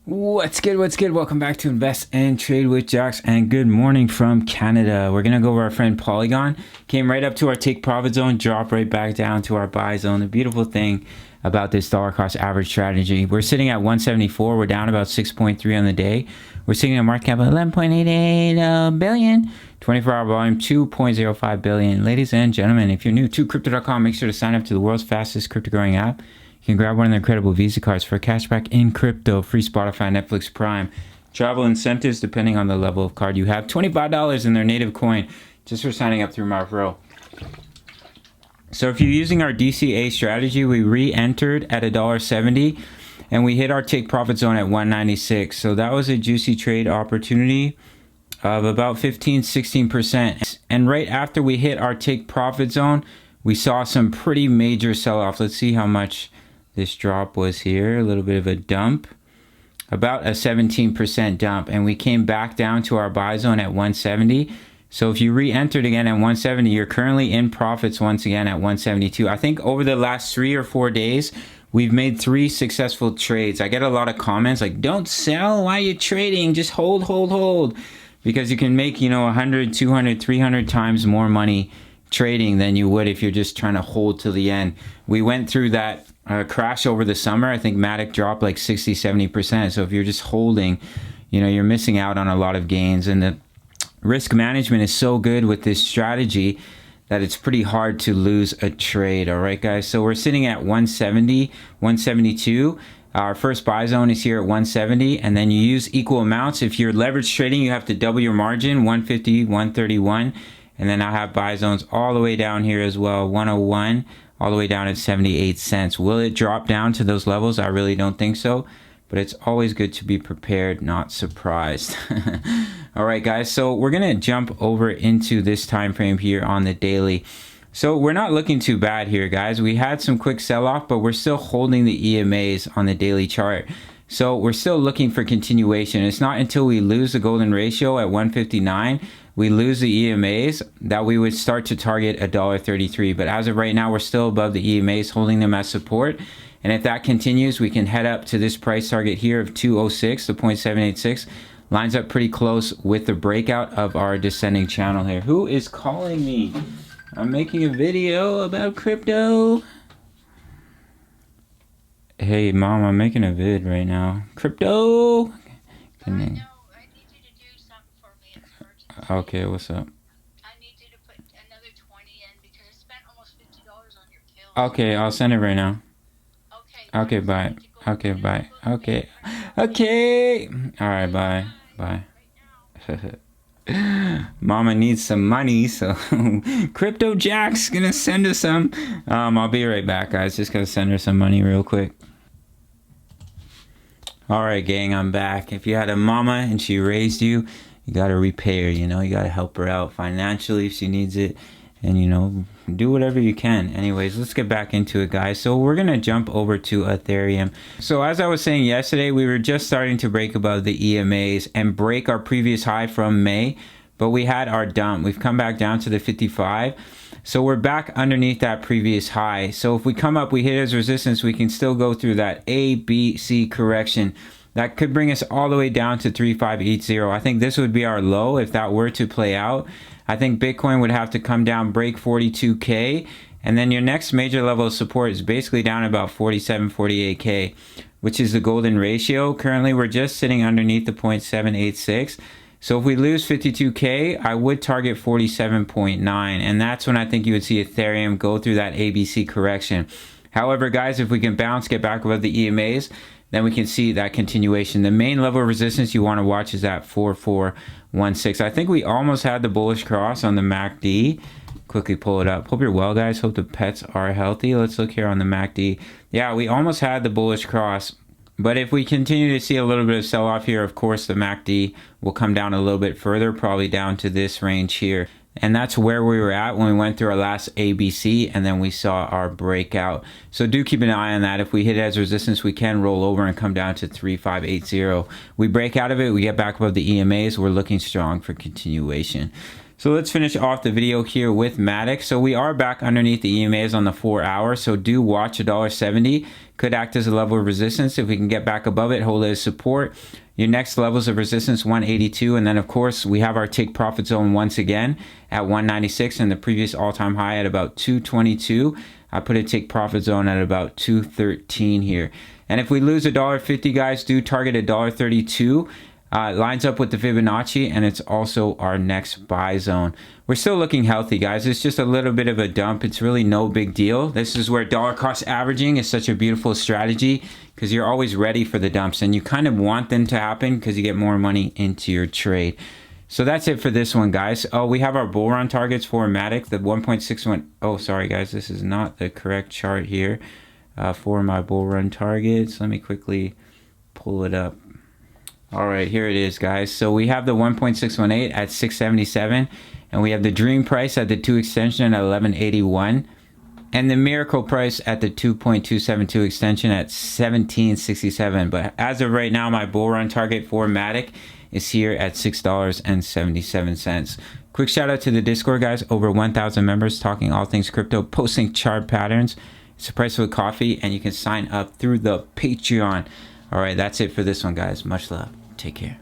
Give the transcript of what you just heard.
What's good? What's good? Welcome back to Invest and Trade with Jax, and good morning from Canada. We're gonna go over our friend Polygon. Came right up to our take profit zone, drop right back down to our buy zone. The beautiful thing about this dollar cost average strategy, we're sitting at 174. We're down about 6.3 on the day. We're sitting at a market cap of 11.88 billion. 24-hour volume 2.05 billion. Ladies and gentlemen, if you're new to crypto.com, make sure to sign up to the world's fastest crypto growing app. You can grab one of their incredible Visa cards for cashback in crypto, free Spotify, Netflix, Prime, travel incentives depending on the level of card you have. $25 in their native coin just for signing up through my referral. So if you're using our DCA strategy, we re-entered at $1.70 and we hit our take profit zone at 196. So that was a juicy trade opportunity of about 15-16%. And right after we hit our take profit zone, we saw some pretty major sell-off. Let's see how much this drop was here. A little bit of a dump, about a 17% dump, and we came back down to our buy zone at 170. So if you re-entered again at 170, you're currently in profits once again at 172. I think over the last 3 or 4 days, we've made 3 successful trades. I get a lot of comments like, don't sell, why are you trading? Just hold, hold, hold. Because you can make, 100, 200, 300 times more money trading than you would if you're just trying to hold to the end. We went through that crash over the summer. I think MATIC dropped like 60-70%. So if you're just holding, you're missing out on a lot of gains. And the risk management is so good with this strategy that it's pretty hard to lose a trade. All right, guys. So we're sitting at 170, 172. Our first buy zone is here at 170, and then you use equal amounts. If you're leverage trading, you have to double your margin, 150, 131. And then I have buy zones all the way down here as well, 101, all the way down at 78 cents. Will it drop down to those levels? I really don't think so, but it's always good to be prepared, not surprised. All right, guys, so we're going to jump over into this time frame here on the daily. So we're not looking too bad here, guys. We had some quick sell-off, but we're still holding the EMAs on the daily chart. So we're still looking for continuation. It's not until we lose the golden ratio at 159, we lose the EMAs, that we would start to target $1.33. But as of right now, we're still above the EMAs, holding them as support. And if that continues, we can head up to this price target here of 206, the 0.786. Lines up pretty close with the breakout of our descending channel here. Who is calling me? I'm making a video about crypto. Hey, Mom, I'm making a vid right now. Crypto? No, I need you to do something for me. It's urgent. Okay, what's up? I need you to put another 20 in because I spent almost $50 on your kills. Okay, I'll send it right now. Okay. Okay, bye. Okay, bye. Okay. Okay. All right, bye. Bye. Mama needs some money, so Crypto Jack's gonna send us some. I'll be right back, guys. Just gonna send her some money real quick. All right, gang, I'm back. If you had a mama and she raised you, you gotta repay her. You gotta help her out financially if she needs it, and do whatever you can. Anyways, let's get back into it, guys. So we're gonna jump over to Ethereum. So as I was saying yesterday, we were just starting to break above the EMAs and break our previous high from May, but we had our dump. We've come back down to the 55. So we're back underneath that previous high. So if we come up, we hit as resistance, we can still go through that A, B, C correction. That could bring us all the way down to 3580. I think this would be our low if that were to play out. I think Bitcoin would have to come down, break 42K. And then your next major level of support is basically down about 47, 48K, which is the golden ratio. Currently, we're just sitting underneath the 0.786. So if we lose 52K, I would target 47.9. And that's when I think you would see Ethereum go through that ABC correction. However, guys, if we can bounce, get back above the EMAs, then we can see that continuation. The main level of resistance you want to watch is at 4416. I think we almost had the bullish cross on the MACD. Quickly pull it up. Hope you're well, guys. Hope the pets are healthy. Let's look here on the MACD. Yeah, we almost had the bullish cross. But if we continue to see a little bit of sell-off here, of course, the MACD will come down a little bit further, probably down to this range here. And that's where we were at when we went through our last ABC, and then we saw our breakout. So do keep an eye on that. If we hit it as resistance, we can roll over and come down to 3580. We break out of it, we get back above the EMAs, we're looking strong for continuation. So let's finish off the video here with MATIC. So we are back underneath the EMAs on the 4 hour. So do watch $1.70. Could act as a level of resistance. If we can get back above it, hold it as support. Your next levels of resistance, 182. And then of course we have our take profit zone once again at 196 and the previous all-time high at about 222. I put a take profit zone at about 213 here. And if we lose $1.50, guys, do target $1.32. Lines up with the Fibonacci, and it's also our next buy zone. We're still looking healthy, guys. It's just a little bit of a dump. It's really no big deal. This is where dollar cost averaging is such a beautiful strategy, because you're always ready for the dumps and you kind of want them to happen because you get more money into your trade. So that's it for this one, guys. Oh, we have our bull run targets for MATIC, the 1.61. Oh, sorry, guys. This is not the correct chart here for my bull run targets. Let me quickly pull it up. All right, here it is, guys. So we have the 1.618 at 677, and we have the dream price at the 2 extension at 1181, and the miracle price at the 2.272 extension at 1767. But as of right now, my bull run target for MATIC is here at $6.77. Quick shout out to the Discord, guys. Over 1,000 members talking all things crypto, posting chart patterns. It's the price of a coffee, and you can sign up through the Patreon. All right, that's it for this one, guys. Much love. Take care.